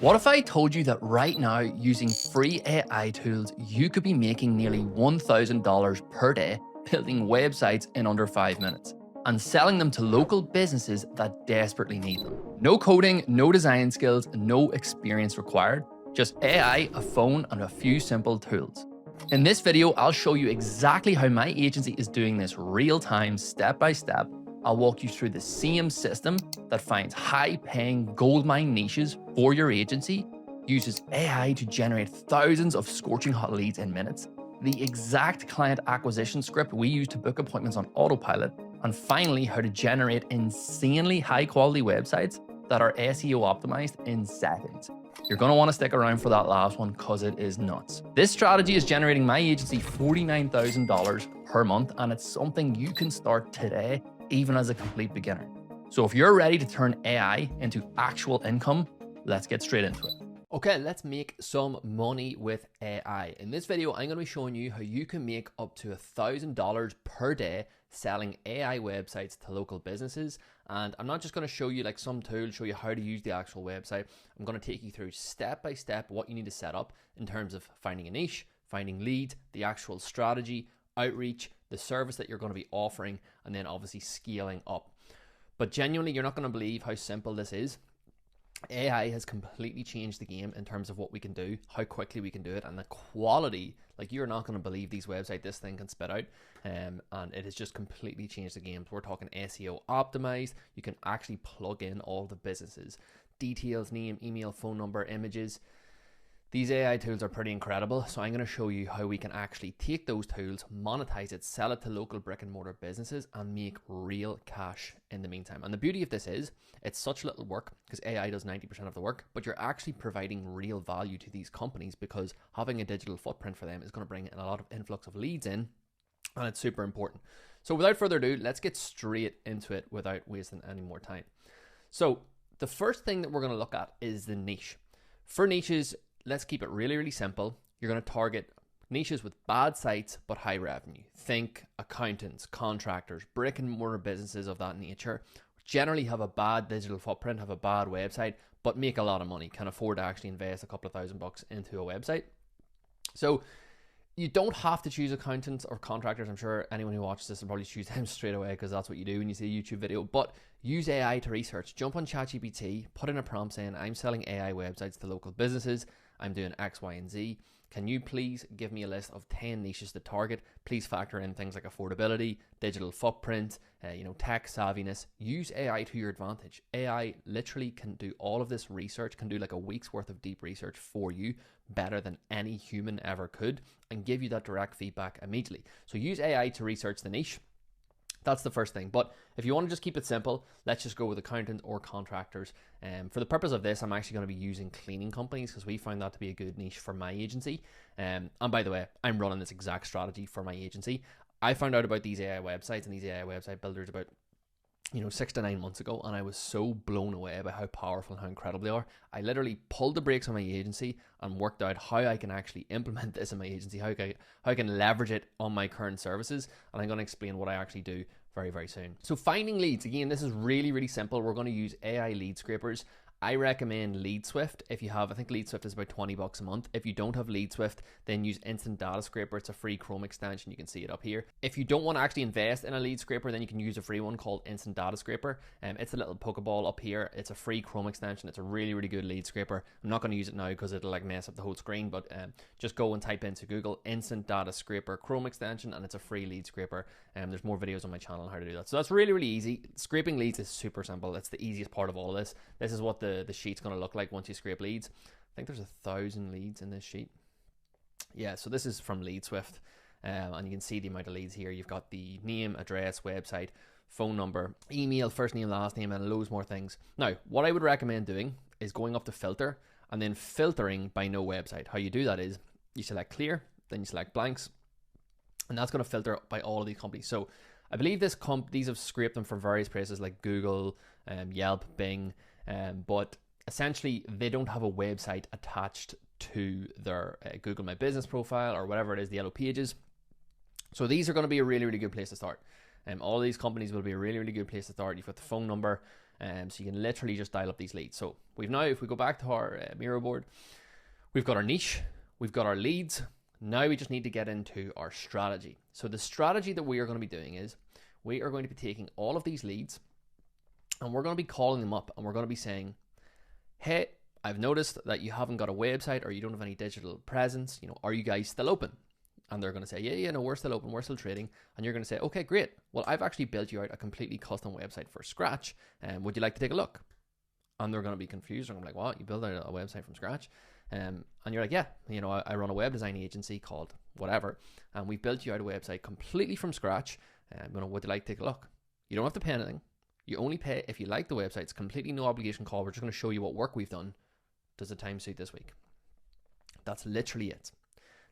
What if I told you that right now, using free AI tools, you could be making nearly $1,000 per day building websites in under 5 minutes and selling them to local businesses that desperately need them? No coding, no design skills, no experience required, just AI, a phone, and a few simple tools. In this video, I'll show you exactly how my agency is doing this real time, step by step. I'll walk you through the same system that finds high-paying goldmine niches for your agency, uses AI to generate thousands of scorching hot leads in minutes, the exact client acquisition script we use to book appointments on autopilot, and finally, how to generate insanely high-quality websites that are SEO optimized in seconds. You're going to want to stick around for that last one because it is nuts. This strategy is generating my agency $49,000 per month, and it's something you can start today, even as a complete beginner. So if you're ready to turn AI into actual income, let's get straight into it. Okay, let's make some money with AI. In this video, I'm going to be showing you how you can make up to $1,000 per day selling AI websites to local businesses. And I'm not just going to show you like some tools, show you how to use the actual website. I'm going to take you through step by step what you need to set up in terms of finding a niche, finding leads, the actual strategy, outreach, the service that you're going to be offering, and then obviously scaling up. But genuinely, you're not going to believe how simple this is. AI has completely changed the game in terms of what we can do, how quickly we can do it, and the quality. Like, you're not going to believe these websites this thing can spit out, and it has just completely changed the game. We're talking SEO optimized. You can actually plug in all the businesses, details, name, email, phone number, images. These AI tools are pretty incredible, so I'm going to show you how we can actually take those tools, monetize it, sell it to local brick and mortar businesses, and make real cash in the meantime. And the beauty of this is, it's such little work because AI does 90% of the work, but you're actually providing real value to these companies because having a digital footprint for them is going to bring in a lot of influx of leads in, and it's super important. So without further ado, let's get straight into it without wasting any more time. So the first thing that we're going to look at is the niche. For niches, let's keep it really, really simple. You're going to target niches with bad sites but high revenue. Think accountants, contractors, brick and mortar businesses of that nature. Generally have a bad digital footprint, have a bad website, but make a lot of money, can afford to actually invest a couple of $1,000 into a website. So you don't have to choose accountants or contractors. I'm sure anyone who watches this will probably choose them straight away because that's what you do when you see a YouTube video. But use AI to research. Jump on ChatGPT, put in a prompt saying, I'm selling AI websites to local businesses. I'm doing X, Y, and Z. Can you please give me a list of 10 niches to target? Please factor in things like affordability, digital footprint, tech savviness. Use AI to your advantage. AI literally can do all of this research, can do like a week's worth of deep research for you better than any human ever could and give you that direct feedback immediately. So use AI to research the niche. That's the first thing. But if you want to just keep it simple, let's just go with accountants or contractors. For the purpose of this, I'm actually going to be using cleaning companies because we find that to be a good niche for my agency. And by the way, I'm running this exact strategy for my agency. I found out about these AI websites and these AI website builders about 6 to 9 months ago, and I was so blown away by how powerful and how incredible they are. I literally pulled the brakes on my agency and worked out how I can actually implement this in my agency, how I can leverage it on my current services, and I'm going to explain what I actually do very, very soon. So finding leads, again, this is really, really simple. We're going to use AI lead scrapers. I recommend LeadSwift. If you have, I think LeadSwift is about $20 a month. If you don't have LeadSwift, then use Instant Data Scraper. It's a free Chrome extension. You can see it up here. If you don't want to actually invest in a lead scraper, then you can use a free one called Instant Data Scraper. It's a little Pokeball up here. It's a free Chrome extension. It's a really, really good lead scraper. I'm not going to use it now because it'll like mess up the whole screen, but just go and type into Google Instant Data Scraper Chrome extension, and it's a free lead scraper. There's more videos on my channel on how to do that. So that's really, really easy. Scraping leads is super simple. It's the easiest part of all of this. This is what the sheet's going to look like once you scrape leads. I think there's 1,000 leads in this sheet. Yeah, so this is from LeadSwift, and you can see the amount of leads here. You've got the name, address, website, phone number, email, first name, last name, and loads more things. Now, what I would recommend doing is going up to filter and then filtering by no website. How you do that is you select clear, then you select blanks, and that's going to filter by all of these companies. So I believe these have scraped them from various places like Google, Yelp, Bing, but essentially they don't have a website attached to their Google My Business profile or whatever it is, the yellow pages. So these are going to be a really, really good place to start. All of these companies will be a really, really good place to start. You've got the phone number, So you can literally just dial up these leads. So we've now, if we go back to our Miro board, we've got our niche, we've got our leads. Now we just need to get into our strategy. So the strategy that we are going to be doing is we are going to be taking all of these leads and we're going to be calling them up and we're going to be saying, hey, I've noticed that you haven't got a website or you don't have any digital presence. Are you guys still open? And they're going to say, yeah, no, we're still open, we're still trading. And you're going to say, okay, great. Well, I've actually built you out a completely custom website for scratch. Would you like to take a look? And they're going to be confused. They're going to be like, what? You built out a website from scratch? And you're like, yeah, I run a web design agency called whatever. And we built you out a website completely from scratch. Would you like to take a look? You don't have to pay anything. You only pay if you like the website. It's completely no obligation call. We're just going to show you what work we've done. Does the time suit this week? That's literally it.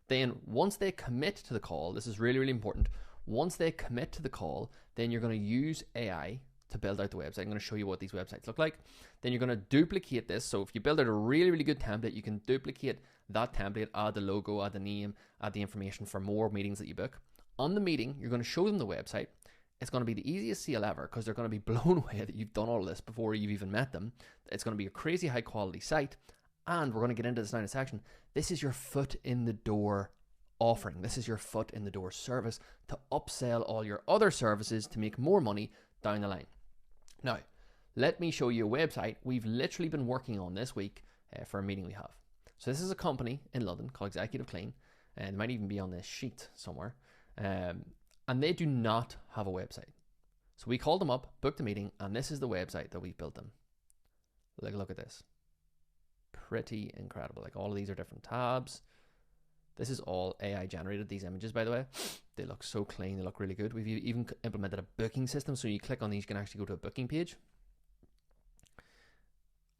Then once they commit to the call, this is really, really important. Once they commit to the call, then you're going to use AI to build out the website. I'm going to show you what these websites look like. Then you're going to duplicate this. So if you build out a really, really good template, you can duplicate that template, add the logo, add the name, add the information for more meetings that you book. On the meeting, you're going to show them the website. It's going to be the easiest sale ever because they're going to be blown away that you've done all of this before you've even met them. It's going to be a crazy high quality site. And we're going to get into this now in a section. This is your foot in the door offering. This is your foot in the door service to upsell all your other services to make more money down the line. Now, let me show you a website we've literally been working on this week for a meeting we have. So this is a company in London called Executive Clean, and it might even be on this sheet somewhere. And they do not have a website. So we called them up, booked a meeting, and this is the website that we built them. Look at this. Pretty incredible. Like all of these are different tabs. This is all AI generated, these images, by the way. They look so clean. They look really good. We've even implemented a booking system. So you click on these, you can actually go to a booking page.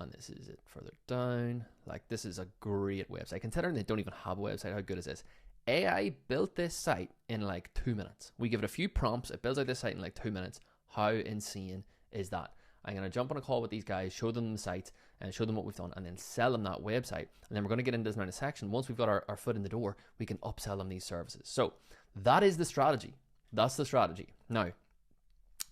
And this is it further down. Like this is a great website. Considering they don't even have a website, how good is this? AI built this site in like 2 minutes. We give it a few prompts. It builds out this site in like 2 minutes. How insane is that? I'm going to jump on a call with these guys, show them the site and show them what we've done and then sell them that website. And then we're going to get into this now in a section. Once we've got our foot in the door, we can upsell them these services. So that is the strategy. That's the strategy. Now,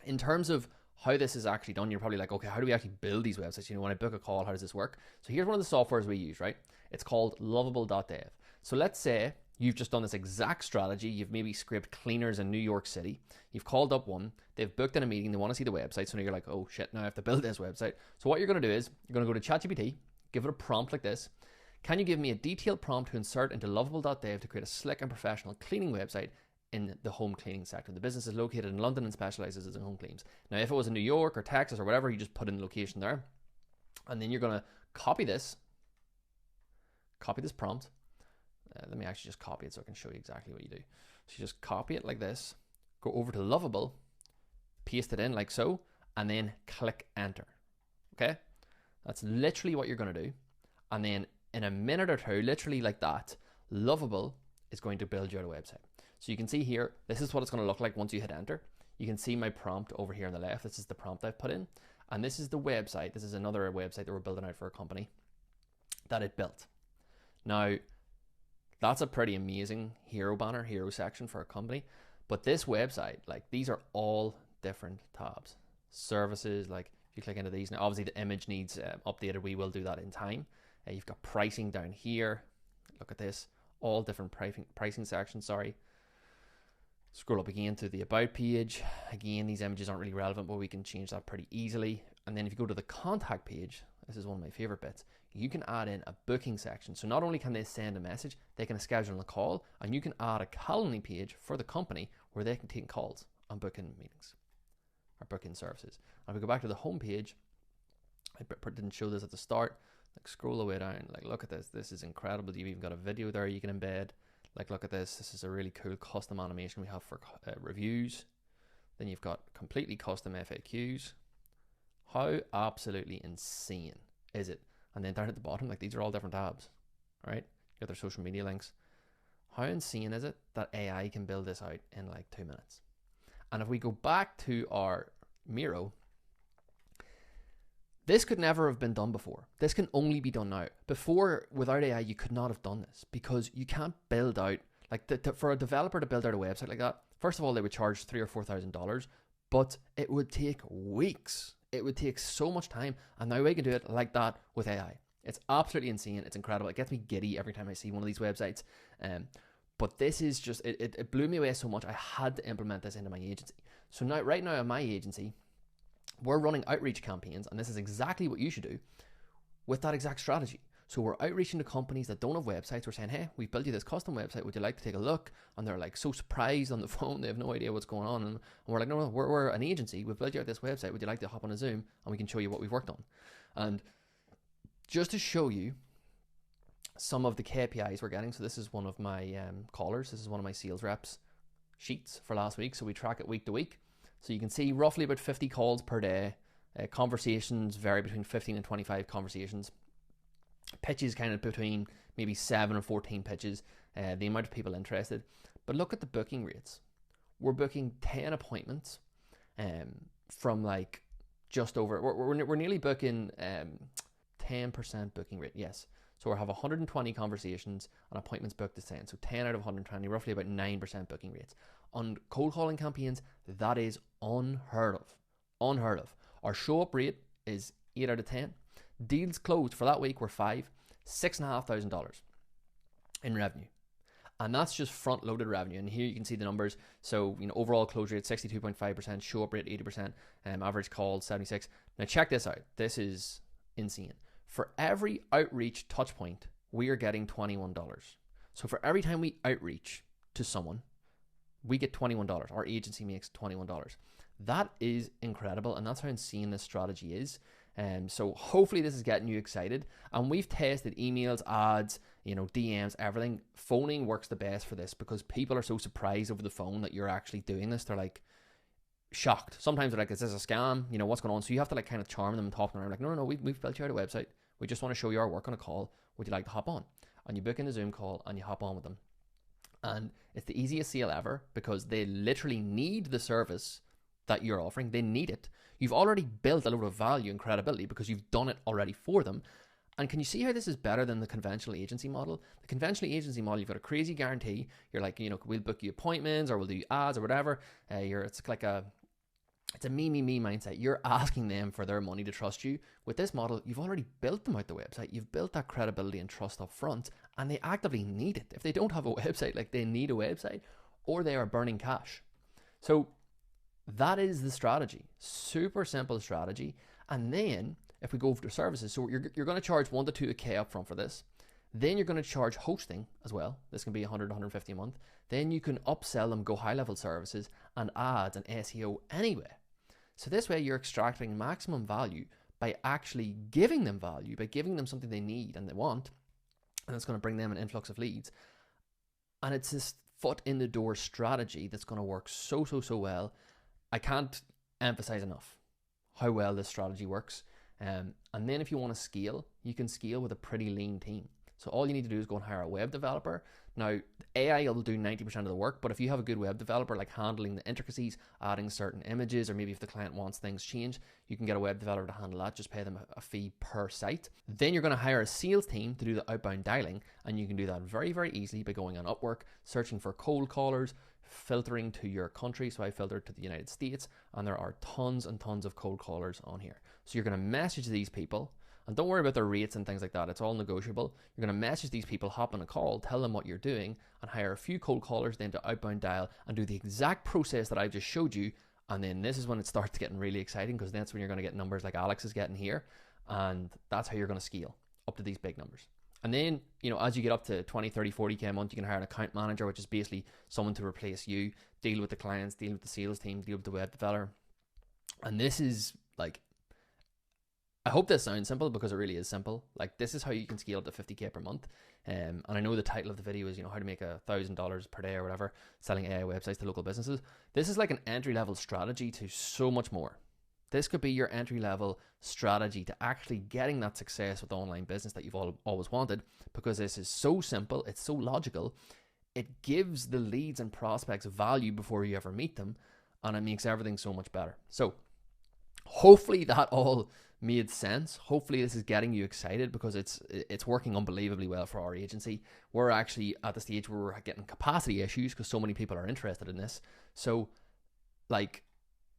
in terms of how this is actually done, you're probably like, okay, how do we actually build these websites? When I book a call, how does this work? So here's one of the softwares we use, right? It's called lovable.dev. So let's say you've just done this exact strategy. You've maybe scraped cleaners in New York City. You've called up one. They've booked in a meeting. They want to see the website. So now you're like, oh shit, now I have to build this website. So what you're going to do is you're going to go to ChatGPT, give it a prompt like this. Can you give me a detailed prompt to insert into lovable.dev to create a slick and professional cleaning website in the home cleaning sector? The business is located in London and specializes in home cleans. Now, if it was in New York or Texas or whatever, you just put in the location there. And then you're going to copy this prompt. Let me actually just copy it so I can show you exactly what you do. So you just copy it like this, go over to Lovable, paste it in like so, and then click enter. Okay? That's literally what you're going to do. And then in a minute or two, literally like that, Lovable is going to build you out a website. So you can see here, this is what it's going to look like once you hit enter. You can see my prompt over here on the left. This is the prompt I've put in. And this is the website. This is another website that we're building out for a company that it built. Now, that's a pretty amazing hero banner, hero section for a company. But this website, like these are all different tabs. Services, like if you click into these, now obviously the image needs updated. We will do that in time. You've got pricing down here. Look at this, all different pricing sections, sorry. Scroll up again to the about page. Again, these images aren't really relevant, but we can change that pretty easily. And then if you go to the contact page, this is one of my favorite bits. You can add in a booking section. So not only can they send a message, they can schedule a call, and you can add a Calendly page for the company where they can take calls and book in meetings or book in services. And if we go back to the home page, I didn't show this at the start. Like scroll the way down, like look at this. This is incredible. You've even got a video there you can embed. Like look at this. This is a really cool custom animation we have for reviews. Then you've got completely custom FAQs. How absolutely insane is it? And then down at the bottom, like these are all different tabs, right? You got their social media links. How insane is it that AI can build this out in like 2 minutes? And if we go back to our Miro, this could never have been done before. This can only be done now. Before, without AI, you could not have done this because you can't build out, like for a developer to build out a website like that, first of all, they would charge $3,000 or $4,000, but it would take weeks. It would take so much time, and now we can do it like that with AI. It's absolutely insane. It's incredible. It gets me giddy every time I see one of these websites. But this is just, it blew me away so much. I had to implement this into my agency. So now, right now in my agency, we're running outreach campaigns, and this is exactly what you should do with that exact strategy. So we're outreaching to companies that don't have websites. We're saying, hey, we've built you this custom website. Would you like to take a look? And they're like so surprised on the phone. They have no idea what's going on. And we're like, no, we're an agency. We've built you out this website. Would you like to hop on a Zoom and we can show you what we've worked on? And just to show you some of the KPIs we're getting. So this is one of my callers. This is one of my sales reps sheets for last week. So we track it week to week. So you can see roughly about 50 calls per day. Conversations vary between 15 and 25 conversations. Pitches kind of between maybe 7 or 14 pitches. The amount of people interested. But look at the booking rates. We're booking 10 appointments from like just over, we're nearly booking 10% booking rate, yes. So we'll have 120 conversations and appointments booked to 10. So 10 out of 120, roughly about 9% booking rates. On cold calling campaigns, that is unheard of. Unheard of. Our show up rate is 8 out of 10. Deals closed for that week were $6,500 in revenue. And that's just front loaded revenue. And here you can see the numbers. So, overall close rate 62.5%, show up rate 80%, average call 76. Now check this out. This is insane. For every outreach touch point, we are getting $21. So for every time we outreach to someone, we get $21. Our agency makes $21. That is incredible, and that's how insane this strategy is. So hopefully this is getting you excited. And we've tested emails, ads, DMs, everything. Phoning works the best for this because people are so surprised over the phone that you're actually doing this. They're like shocked. Sometimes they're like, is this a scam? What's going on? So you have to like kind of charm them and talk to them around like, no, we've built you out a website. We just want to show you our work on a call. Would you like to hop on? And you book in a Zoom call and you hop on with them. And it's the easiest sale ever because they literally need the service that you're offering. They need it. You've already built a lot of value and credibility because you've done it already for them. And can you see how this is better than the conventional agency model? The conventional agency model, you've got a crazy guarantee. You're like, we'll book you appointments or we'll do ads or whatever. It's a me mindset. You're asking them for their money to trust you. With this model, you've already built them out the website. You've built that credibility and trust up front, and they actively need it. If they don't have a website, like they need a website, or they are burning cash. So that is the strategy. Super simple strategy. And then if we go over to services, so you're going to charge 1 to 2K up front for this. Then you're going to charge hosting as well. This can be 100, 150 a month. Then you can upsell them, go high level services and ads and SEO anyway. So this way you're extracting maximum value by actually giving them value, by giving them something they need and they want. And it's going to bring them an influx of leads. And it's this foot in the door strategy that's going to work so well. I can't emphasize enough how well this strategy works. And then if you want to scale, you can scale with a pretty lean team. So all you need to do is go and hire a web developer. Now, AI will do 90% of the work, but if you have a good web developer, like handling the intricacies, adding certain images, or maybe if the client wants things changed, you can get a web developer to handle that. Just pay them a fee per site. Then you're going to hire a sales team to do the outbound dialing, and you can do that very, very easily by going on Upwork, searching for cold callers, filtering to your country. So I filtered to the United States, and there are tons and tons of cold callers on here. So you're going to message these people. And don't worry about their rates and things like that. It's all negotiable. You're going to message these people, hop on a call, tell them what you're doing, and hire a few cold callers, then to outbound dial and do the exact process that I just showed you. And then this is when it starts getting really exciting because that's when you're going to get numbers like Alex is getting here. And that's how you're going to scale up to these big numbers. And then, as you get up to 20, 30, 40K a month, you can hire an account manager, which is basically someone to replace you, deal with the clients, deal with the sales team, deal with the web developer. And this is like, I hope this sounds simple because it really is simple. Like this is how you can scale to 50K per month. And I know the title of the video is, how to make $1,000 per day or whatever, selling AI websites to local businesses. This is like an entry-level strategy to so much more. This could be your entry-level strategy to actually getting that success with online business that you've always wanted, because this is so simple, it's so logical, it gives the leads and prospects value before you ever meet them, and it makes everything so much better. So hopefully that all made sense. Hopefully this is getting you excited because it's working unbelievably well for our agency. We're actually at the stage where we're getting capacity issues because so many people are interested in this. So like,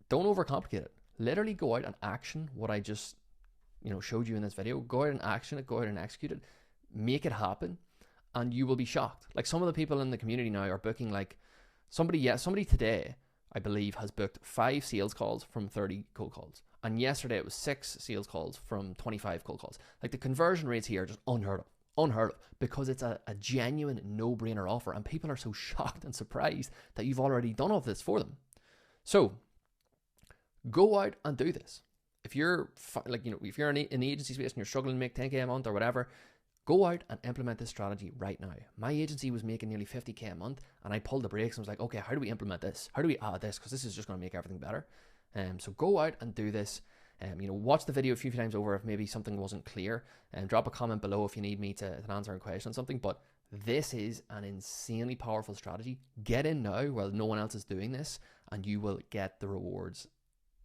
don't overcomplicate it. Literally go out and action what I just showed you in this video. Go out and action it, go out and execute it, make it happen, and you will be shocked. Like, some of the people in the community now are booking, like, somebody today, I believe, has booked 5 sales calls from 30 cold calls. And yesterday it was 6 sales calls from 25 cold calls. Like, the conversion rates here are just unheard of, because it's a genuine no-brainer offer, and people are so shocked and surprised that you've already done all of this for them. So go out and do this. If you're if you're in the agency space and you're struggling to make 10K a month or whatever, go out and implement this strategy right now. My agency was making nearly 50K a month, and I pulled the brakes and was like, okay, how do we implement this? How do we add this? Because this is just going to make everything better. So go out and do this. Watch the video a few times over if maybe something wasn't clear, and drop a comment below if you need me to answer a question on something. But this is an insanely powerful strategy. Get in now while no one else is doing this, and you will get the rewards.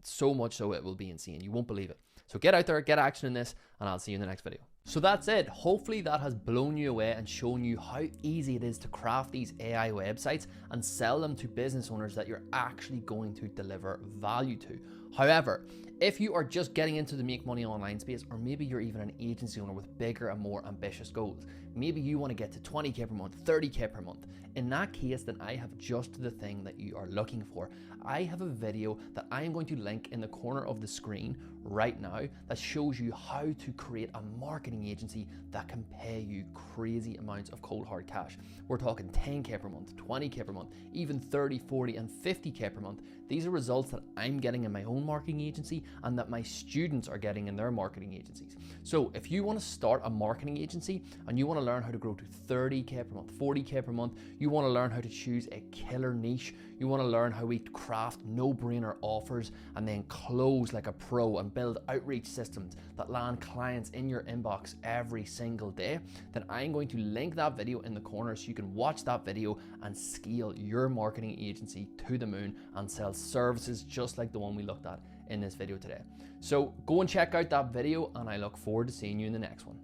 So much so it will be insane. You won't believe it. So get out there, get action in this, and I'll see you in the next video. So that's it. Hopefully that has blown you away and shown you how easy it is to craft these AI websites and sell them to business owners that you're actually going to deliver value to. However, if you are just getting into the make money online space, or maybe you're even an agency owner with bigger and more ambitious goals, maybe you want to get to 20K per month, 30K per month, in that case, then I have just the thing that you are looking for. I have a video that I am going to link in the corner of the screen right now that shows you how to create a marketing agency that can pay you crazy amounts of cold hard cash. We're talking 10K per month, 20K per month, even 30, 40, and 50K per month. These are results that I'm getting in my own marketing agency and that my students are getting in their marketing agencies. So if you want to start a marketing agency and you want to learn how to grow to 30K per month, 40K per month, you want to learn how to choose a killer niche, you want to learn how we craft no-brainer offers and then close like a pro and build outreach systems that land clients in your inbox every single day, then I'm going to link that video in the corner so you can watch that video and scale your marketing agency to the moon and sell services just like the one we looked at in this video today. So go and check out that video, and I look forward to seeing you in the next one.